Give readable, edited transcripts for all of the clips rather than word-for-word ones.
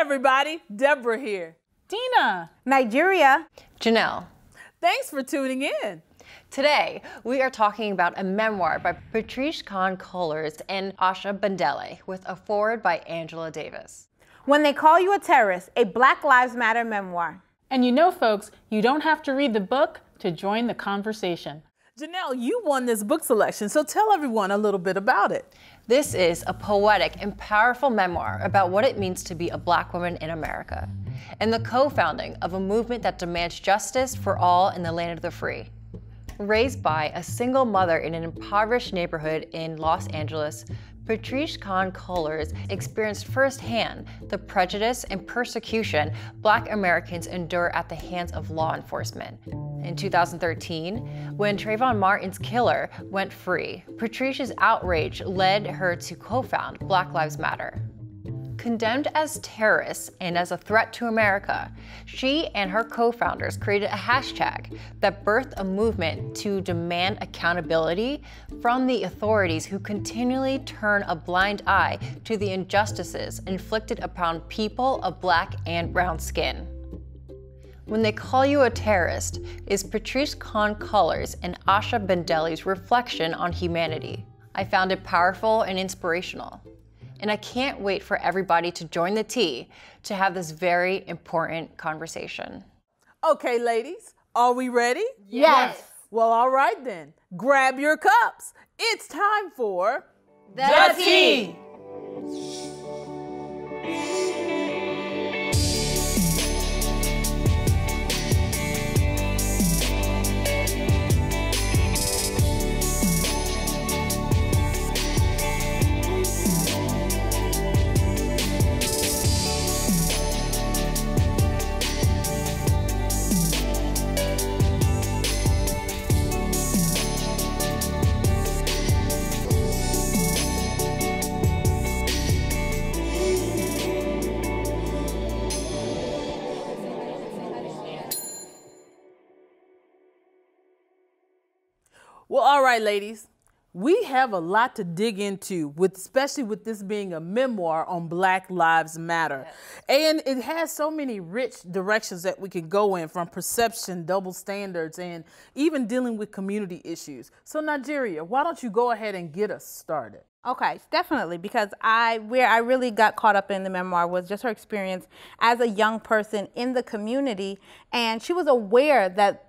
everybody, Deborah here. Dina. Nigeria. Janelle. Thanks for tuning in. Today, we are talking about a memoir by Patrisse Khan-Cullors and Asha Bandele with a foreword by Angela Davis. When They Call You a Terrorist, a Black Lives Matter memoir. And you know, folks, you don't have to read the book to join the conversation. Janelle, you won this book selection, so tell everyone a little bit about it. This is a poetic and powerful memoir about what it means to be a Black woman in America and the co-founding of a movement that demands justice for all in the land of the free. Raised by a single mother in an impoverished neighborhood in Los Angeles, Patrisse Khan-Cullors experienced firsthand the prejudice and persecution Black Americans endure at the hands of law enforcement. In 2013, when Trayvon Martin's killer went free, Patrisse's outrage led her to co-found Black Lives Matter. Condemned as terrorists and as a threat to America, she and her co-founders created a hashtag that birthed a movement to demand accountability from the authorities who continually turn a blind eye to the injustices inflicted upon people of Black and brown skin. When They Call You a Terrorist is Patrisse Khan-Cullors and Asha Bandele's reflection on humanity. I found it powerful and inspirational. And I can't wait for everybody to join the tea to have this very important conversation. Okay, ladies, are we ready? Yes. Well, all right then. Grab your cups. It's time for The tea. Well, all right, ladies, we have a lot to dig into, especially with this being a memoir on Black Lives Matter. Yes. And it has so many rich directions that we can go in, from perception, double standards, and even dealing with community issues. So Nigeria, why don't you go ahead and get us started? Okay, definitely, because where I really got caught up in the memoir was just her experience as a young person in the community, and she was aware that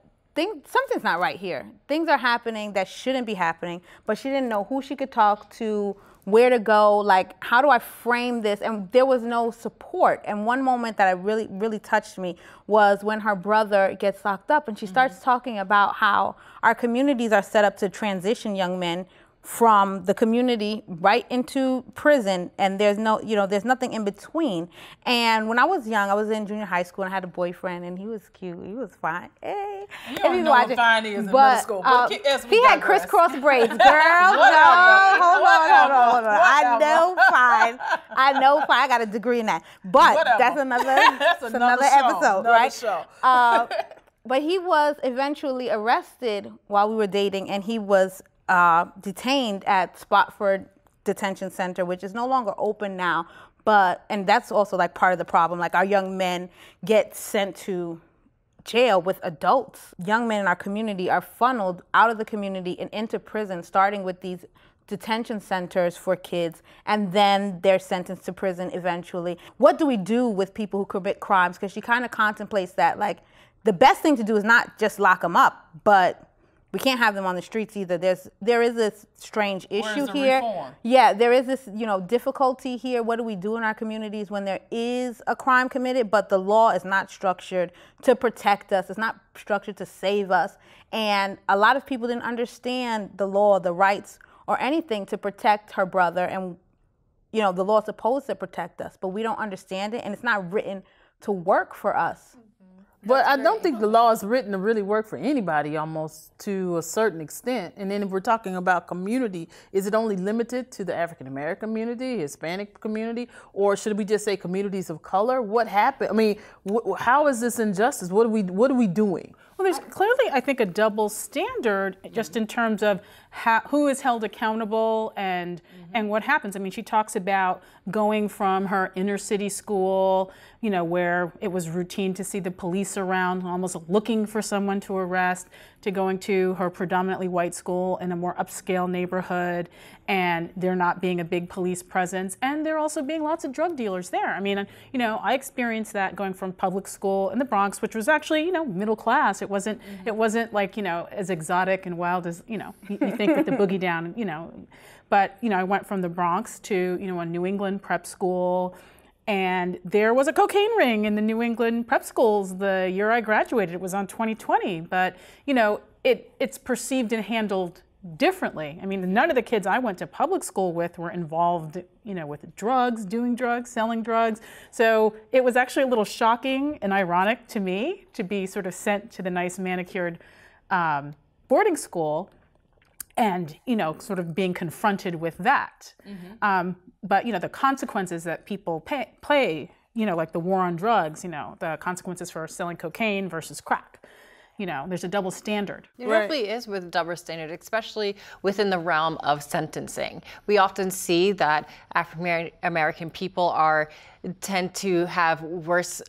something's not right here. Things are happening that shouldn't be happening, but she didn't know who she could talk to, where to go, like, how do I frame this? And there was no support. And one moment that really touched me was when her brother gets locked up and she starts talking about how our communities are set up to transition young men from the community right into prison, and there's nothing in between. And when I was young, I was in junior high school and I had a boyfriend, and he was cute, he was fine. Hey, you don't know what fine is in middle school. But he had crisscross braids, girl. No, hold on. I know fine. I got a degree in that. But that's another episode, right? Show. But he was eventually arrested while we were dating, and he was detained at Spofford Detention Center, which is no longer open now. And that's also like part of the problem. Like, our young men get sent to jail with adults. Young men in our community are funneled out of the community and into prison, starting with these detention centers for kids, and then they're sentenced to prison eventually. What do we do with people who commit crimes? Because she kind of contemplates that, like, the best thing to do is not just lock them up, but we can't have them on the streets either. There is this strange issue here. Reform? Yeah, there is this, difficulty here. What do we do in our communities when there is a crime committed, but the law is not structured to protect us? It's not structured to save us. And a lot of people didn't understand the law, the rights, or anything to protect her brother. And, the law is supposed to protect us, but we don't understand it, and it's not written to work for us. But I don't think the law is written to really work for anybody, almost, to a certain extent. And then if we're talking about community, is it only limited to the African American community, Hispanic community, or should we just say communities of color? What happened? I mean, how is this injustice? What are we doing? Well, there's clearly, I think, a double standard just in terms of who is held accountable and what happens. I mean, she talks about going from her inner city school, you know, where it was routine to see the police around, almost looking for someone to arrest, to going to her predominantly white school in a more upscale neighborhood, and there not being a big police presence, and there also being lots of drug dealers there. I mean, you know, I experienced that going from public school in the Bronx, which was actually, you know, middle class. It wasn't like, you know, as exotic and wild as, you know, you think with the boogie down, you know. But, you know, I went from the Bronx to, you know, a New England prep school, and there was a cocaine ring in the New England prep schools the year I graduated. It was on 2020, but, you know, it's perceived and handled differently. I mean, none of the kids I went to public school with were involved, you know, with drugs, doing drugs, selling drugs. So it was actually a little shocking and ironic to me to be sort of sent to the nice manicured boarding school and, you know, sort of being confronted with that. But, you know, the consequences that people play, you know, like the war on drugs, you know, the consequences for selling cocaine versus crack. You know, there's a double standard. There definitely is with a double standard, especially within the realm of sentencing. We often see that African American people tend to have worse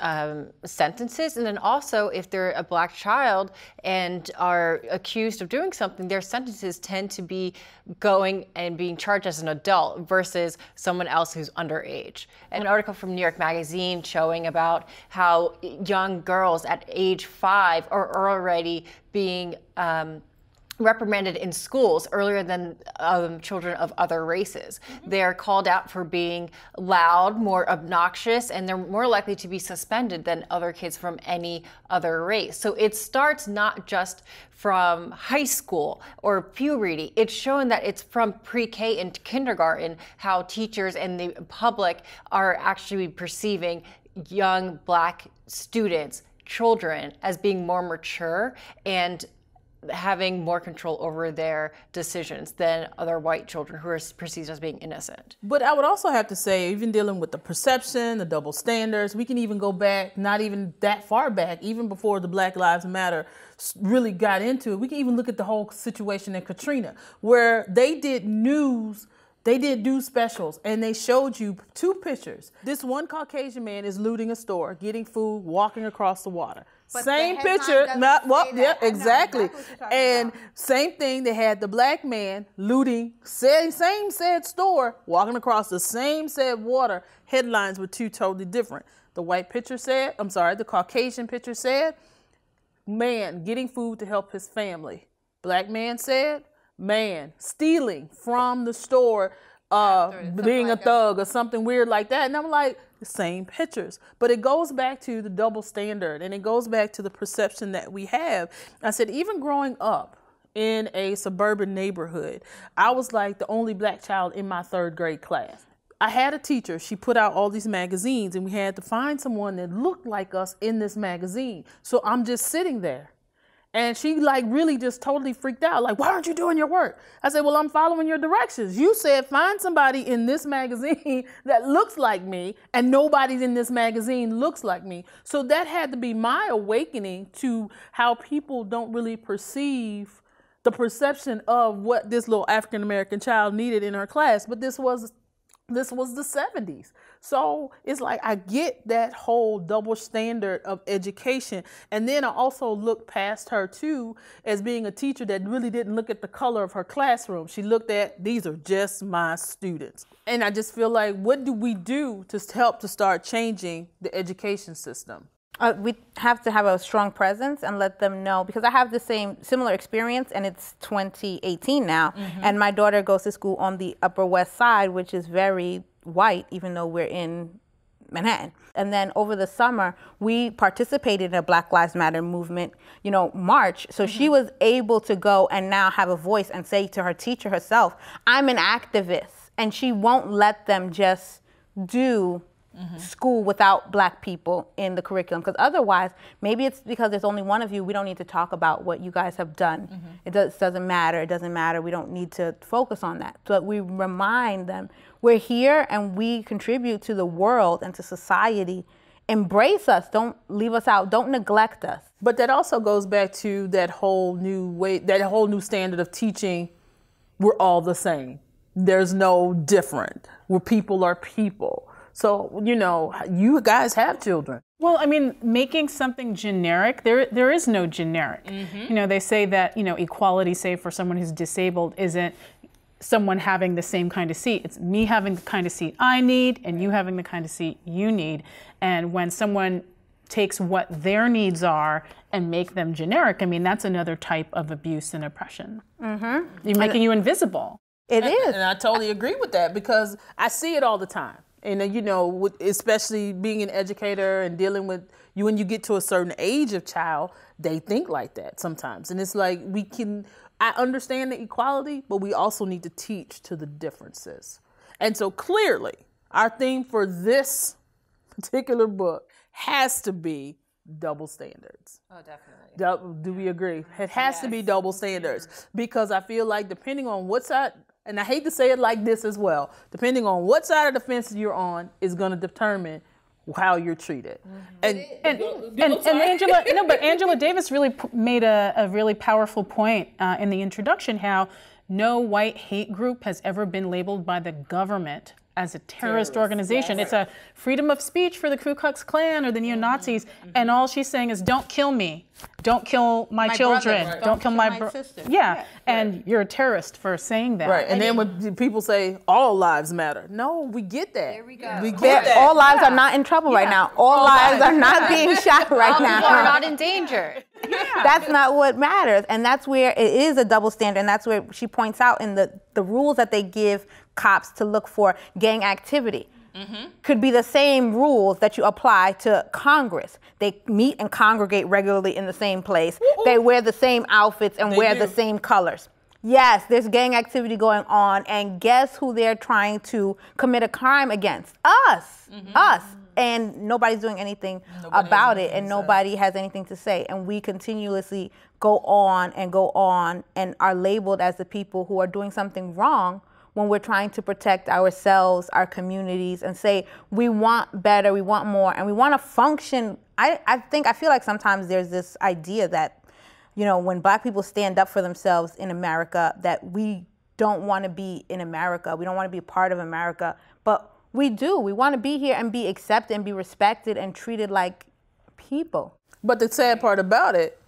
sentences, and then also if they're a black child and are accused of doing something, their sentences tend to be going and being charged as an adult versus someone else who's underage. An article from New York Magazine showing about how young girls at age 5 are already being reprimanded in schools earlier than children of other races. They're called out for being loud, more obnoxious, and they're more likely to be suspended than other kids from any other race. So it starts not just from high school or puberty. It's shown that it's from pre-K and kindergarten how teachers and the public are actually perceiving young black students, children, as being more mature and having more control over their decisions than other white children who are perceived as being innocent. But I would also have to say, even dealing with the perception, the double standards, we can even go back, not even that far back, even before the Black Lives Matter really got into it. We can even look at the whole situation in Katrina, where they did news specials, and they showed you 2 pictures. This one Caucasian man is looting a store, getting food, walking across the water. But same picture, exactly. And same thing, they had the black man looting, same said store, walking across the same said water. Headlines were 2 totally different. The white picture said, the Caucasian picture said, man getting food to help his family. Black man said, man stealing from the store, being a thug or something weird like that. And I'm like, the same pictures. But it goes back to the double standard, and it goes back to the perception that we have. I said, even growing up in a suburban neighborhood, I was like the only black child in my 3rd grade class. I had a teacher, she put out all these magazines, and we had to find someone that looked like us in this magazine. So I'm just sitting there. And she like really just totally freaked out. Like, why aren't you doing your work? I said, well, I'm following your directions. You said find somebody in this magazine that looks like me, and nobody in this magazine looks like me. So that had to be my awakening to how people don't really perceive the perception of what this little African-American child needed in her class. But this was the 70s. So it's like I get that whole double standard of education. And then I also look past her too as being a teacher that really didn't look at the color of her classroom. She looked at, these are just my students. And I just feel like, what do we do to help to start changing the education system? We have to have a strong presence and let them know, because I have the similar experience, and it's 2018 now, and my daughter goes to school on the Upper West Side, which is very white, even though we're in Manhattan. And then over the summer, we participated in a Black Lives Matter movement, you know, march. So she was able to go and now have a voice and say to her teacher herself, I'm an activist, and she won't let them just do school without black people in the curriculum, because otherwise, maybe it's because there's only one of you, we don't need to talk about what you guys have done. It doesn't matter, we don't need to focus on that. So we remind them, we're here and we contribute to the world and to society embrace us. Don't leave us out. Don't neglect us. But that also goes back to that whole new standard of teaching. We're all the same. There's no different. Where people are people. So, you guys have children. Well, I mean, making something generic, there is no generic. They say that, equality, say, for someone who's disabled isn't someone having the same kind of seat. It's me having the kind of seat I need and you having the kind of seat you need. And when someone takes what their needs are and make them generic, I mean, that's another type of abuse and oppression. You're making you invisible. It is. And I totally agree with that because I see it all the time. And, especially being an educator and dealing with you when you get to a certain age of child, they think like that sometimes. And it's like I understand the equality, but we also need to teach to the differences. And so clearly, our theme for this particular book has to be double standards. Oh, definitely. Do we agree? It has to be double standards because I feel like depending on what side, and I hate to say it like this as well, depending on what side of the fence you're on is going to determine how you're treated. And Angela Davis really made a really powerful point in the introduction, how no white hate group has ever been labeled by the government as a terrorist organization. Yes. It's a freedom of speech for the Ku Klux Klan or the neo-Nazis, and all she's saying is, don't kill me, don't kill my children, brother, don't kill my sister. Yeah, and you're a terrorist for saying that. Right, and then when people say all lives matter, no, we get that. There we go. We get that. All lives are not in trouble right now. All lives are not being shot right now. People are not in danger. That's not what matters. And that's where it is a double standard. And that's where she points out in the rules that they give cops to look for gang activity. Could be the same rules that you apply to Congress. They meet and congregate regularly in the same place. They wear the same outfits and wear the same colors. Yes, there's gang activity going on, and guess who they're trying to commit a crime against? Us. Us. And nobody's doing anything about it, and nobody has anything to say. And we continuously go on and are labeled as the people who are doing something wrong when we're trying to protect ourselves, our communities, and say we want better, we want more, and we want to function. I feel like sometimes there's this idea that, when Black people stand up for themselves in America, that we don't want to be in America, we don't want to be a part of America, but we do. We want to be here and be accepted and be respected and treated like people. But the sad part about it,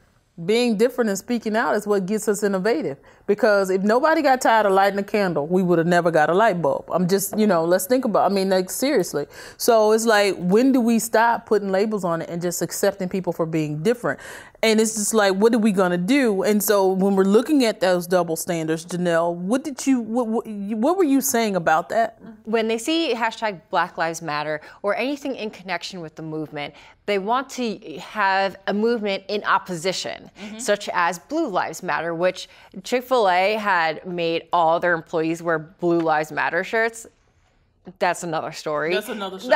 being different and speaking out is what gets us innovative. Because if nobody got tired of lighting a candle, we would have never got a light bulb. I'm just, let's think about, seriously. So it's like, when do we stop putting labels on it and just accepting people for being different? And it's just like, what are we going to do? And so when we're looking at those double standards, Janelle, what were you saying about that? When they see hashtag Black Lives Matter or anything in connection with the movement, they want to have a movement in opposition, such as Blue Lives Matter, which Chick-fil-A had made all their employees wear Blue Lives Matter shirts. That's another story. That's another show.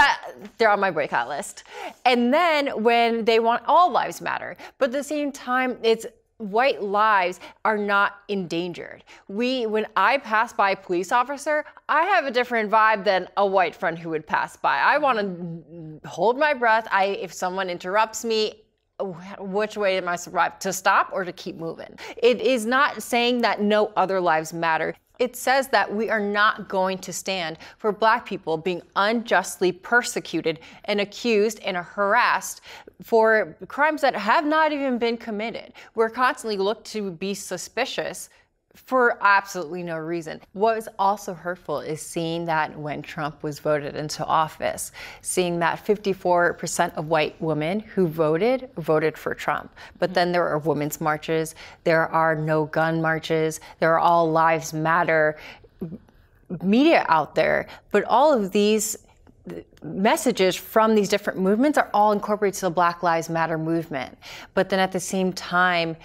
They're on my boycott list. And then when they want all lives matter, but at the same time, it's white lives are not endangered. When I pass by a police officer, I have a different vibe than a white friend who would pass by. I want to hold my breath. If someone interrupts me, which way am I to stop or to keep moving? It is not saying that no other lives matter. It says that we are not going to stand for Black people being unjustly persecuted and accused and harassed for crimes that have not even been committed. We're constantly looked to be suspicious for absolutely no reason. What is also hurtful is seeing that when Trump was voted into office, seeing that 54% of white women who voted for Trump. But then there are women's marches, there are no gun marches, there are all lives matter media out there. But all of these messages from these different movements are all incorporated to the Black Lives Matter movement. But then at the same time,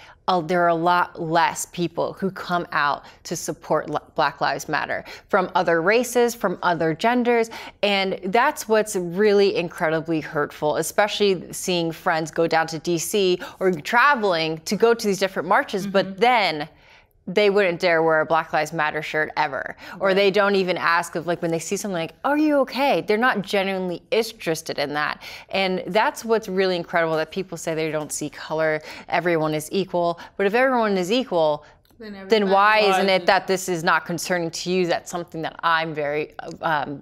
there are a lot less people who come out to support Black Lives Matter from other races, from other genders. And that's what's really incredibly hurtful, especially seeing friends go down to DC or traveling to go to these different marches. But then they wouldn't dare wear a Black Lives Matter shirt ever. Or they don't even ask of, like, when they see something like, are you okay? They're not genuinely interested in that. And that's what's really incredible, that people say they don't see color, everyone is equal. But if everyone is equal, then why isn't it that this is not concerning to you? That's something that I'm very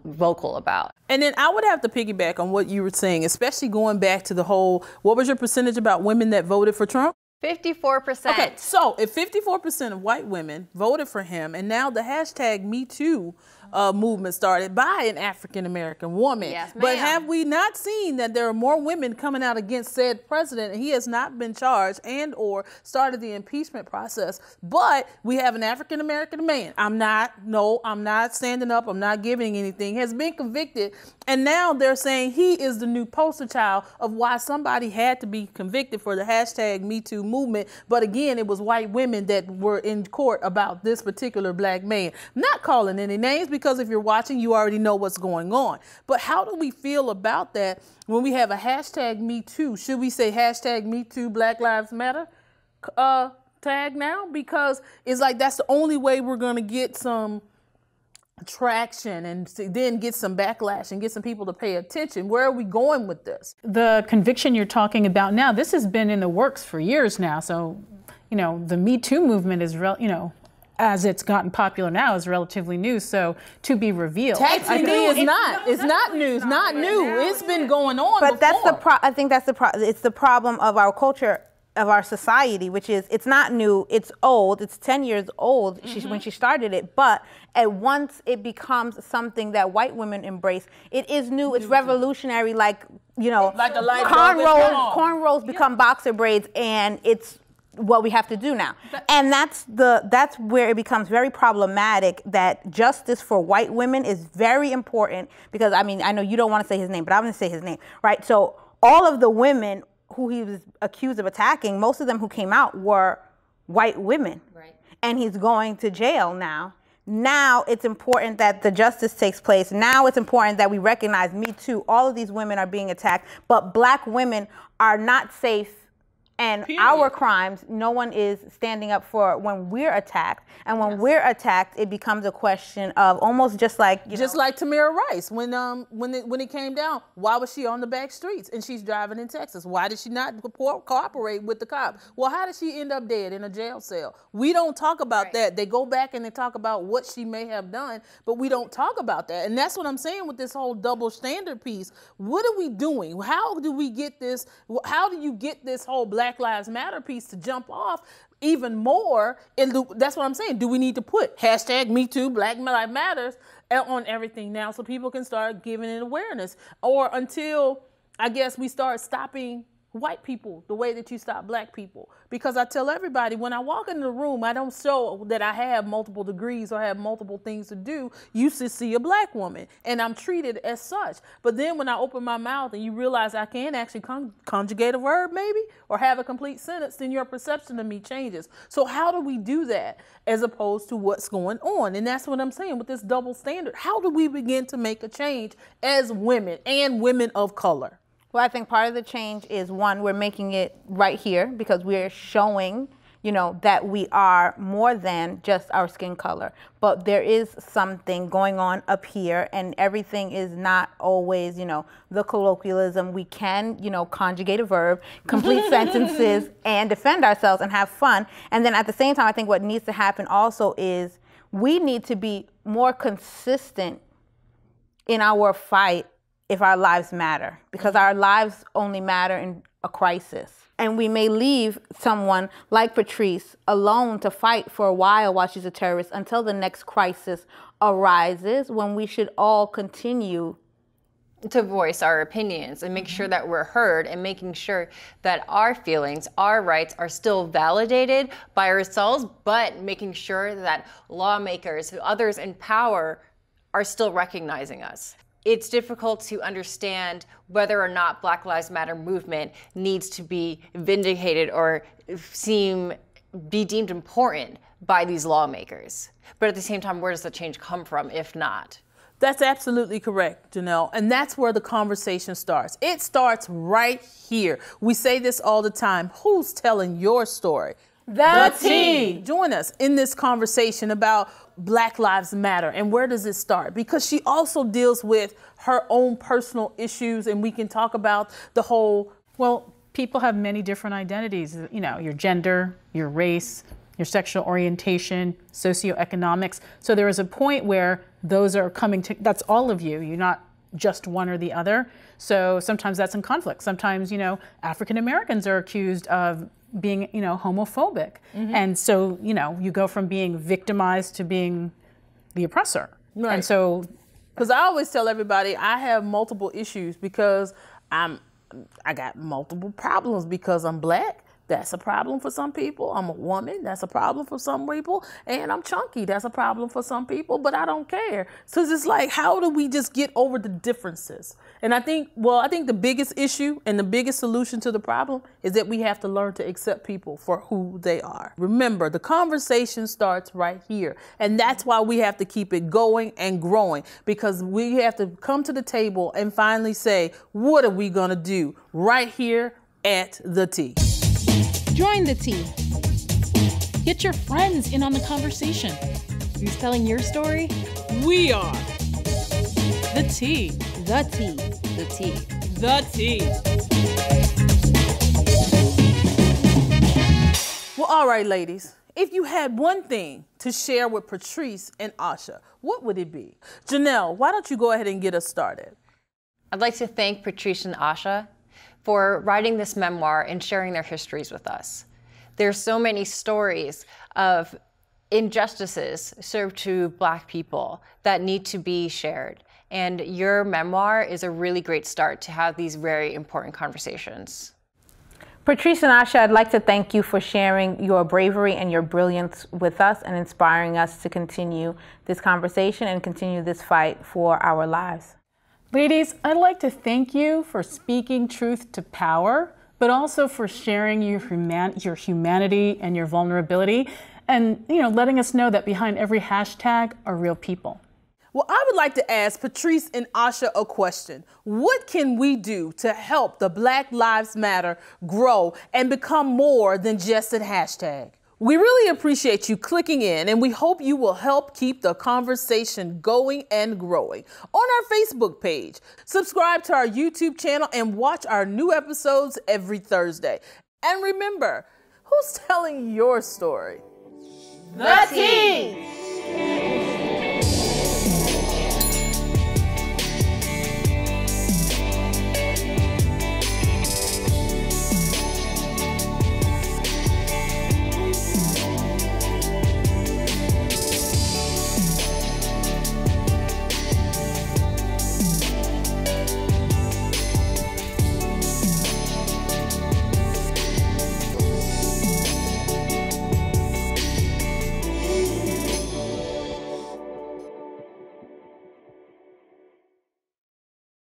vocal about. And then I would have to piggyback on what you were saying, especially going back to the whole, what was your percentage about women that voted for Trump? 54%. Okay, so if 54% of white women voted for him, and now the hashtag Me Too movement started by an African-American woman. Yes, ma'am. But have we not seen that there are more women coming out against said president, and he has not been charged and or started the impeachment process? But we have an African-American man. I'm not standing up. I'm not giving anything. Has been convicted. And now they're saying he is the new poster child of why somebody had to be convicted for the hashtag Me Too movement. But again, it was white women that were in court about this particular black man. I'm not calling any names, because if you're watching, you already know what's going on. But how do we feel about that when we have a hashtag Me Too? Should we say hashtag Me Too Black Lives Matter tag now? Because it's like that's the only way we're going to get some traction and then get some backlash and get some people to pay attention. Where are we going with this? The conviction you're talking about now, this has been in the works for years now. So, the Me Too movement is, as it's gotten popular now, is relatively new. So to be revealed, Technically, it's not news, not new. It's been going on. But before. I think that's the it's the problem of our culture, of our society, which is it's not new, it's old, it's 10 years old when she started it, but once it becomes something that white women embrace, it is new, it's revolutionary, like a light cornrows become boxer braids, and it's what we have to do now. And that's where it becomes very problematic, that justice for white women is very important, because I know you don't want to say his name, but I'm going to say his name, right? So all of the women who he was accused of attacking, most of them who came out were white women. Right. And he's going to jail now. Now it's important that the justice takes place. Now it's important that we recognize Me Too. All of these women are being attacked, but black women are not safe. And our crimes, no one is standing up for when we're attacked. And when we're attacked, it becomes a question of almost just like like Tamir Rice when it came down. Why was she on the back streets and she's driving in Texas? Why did she not cooperate with the cop? Well, how did she end up dead in a jail cell? We don't talk about that. They go back and they talk about what she may have done, but we don't talk about that. And that's what I'm saying with this whole double standard piece. What are we doing? How do we get this? How do you get this whole Black Lives Matter piece to jump off even more? That's what I'm saying. Do we need to put hashtag Me Too Black Lives Matters on everything now so people can start giving it awareness? Or until, I guess, we start stopping white people the way that you stop black people. Because I tell everybody, when I walk into the room, I don't show that I have multiple degrees or have multiple things to do. You should see a black woman, and I'm treated as such. But then when I open my mouth and you realize I can actually conjugate a verb maybe, or have a complete sentence, then your perception of me changes. So how do we do that as opposed to what's going on? And that's what I'm saying with this double standard. How do we begin to make a change as women and women of color? Well, I think part of the change is, one, we're making it right here because we're showing, that we are more than just our skin color. But there is something going on up here, and everything is not always, the colloquialism. We can, conjugate a verb, complete sentences, and defend ourselves and have fun. And then at the same time, I think what needs to happen also is we need to be more consistent in our fight if our lives matter, because our lives only matter in a crisis. And we may leave someone like Patrisse alone to fight for a while she's a terrorist until the next crisis arises, when we should all continue to voice our opinions and make sure that we're heard, and making sure that our feelings, our rights are still validated by ourselves, but making sure that lawmakers, others in power, are still recognizing us. It's difficult to understand whether or not Black Lives Matter movement needs to be vindicated or be deemed important by these lawmakers. But at the same time, where does the change come from if not? That's absolutely correct, Janelle. And that's where the conversation starts. It starts right here. We say this all the time. Who's telling your story? The Tea. Join us in this conversation about Black Lives Matter and where does it start? Because she also deals with her own personal issues, and we can talk about the whole. Well, people have many different identities, you know, your gender, your race, your sexual orientation, socioeconomics. So there is a point where those are coming to, that's all of you. You're not just one or the other. So sometimes that's in conflict. Sometimes, you know, African Americans are accused of being, you know, homophobic. And so, you know, you go from being victimized to being the oppressor. Right. And so, because I always tell everybody I have multiple issues because I got multiple problems because I'm Black. That's a problem for some people. I'm a woman. That's a problem for some people. And I'm chunky. That's a problem for some people, but I don't care. So it's like, how do we just get over the differences? And I think the biggest issue and the biggest solution to the problem is that we have to learn to accept people for who they are. Remember, the conversation starts right here. And that's why we have to keep it going and growing, because we have to come to the table and finally say, what are we going to do right here at The Tea? Join The Tea. Get your friends in on the conversation. Who's telling your story? We are The Tea. The Tea. The Tea. The Tea. Well, all right, ladies. If you had one thing to share with Patrisse and Asha, what would it be? Janelle, why don't you go ahead and get us started? I'd like to thank Patrisse and Asha for writing this memoir and sharing their histories with us. There's so many stories of injustices served to Black people that need to be shared. And your memoir is a really great start to have these very important conversations. Patrisse and Asha, I'd like to thank you for sharing your bravery and your brilliance with us and inspiring us to continue this conversation and continue this fight for our lives. ladies, I'd like to thank you for speaking truth to power, but also for sharing your humanity and your vulnerability, and letting us know that behind every hashtag are real people. Well, I would like to ask Patrisse and Asha a question. What can we do to help the Black Lives Matter grow and become more than just a hashtag? We really appreciate you clicking in, and we hope you will help keep the conversation going and growing on our Facebook page. Subscribe to our YouTube channel and watch our new episodes every Thursday. And remember, who's telling your story? The Tea!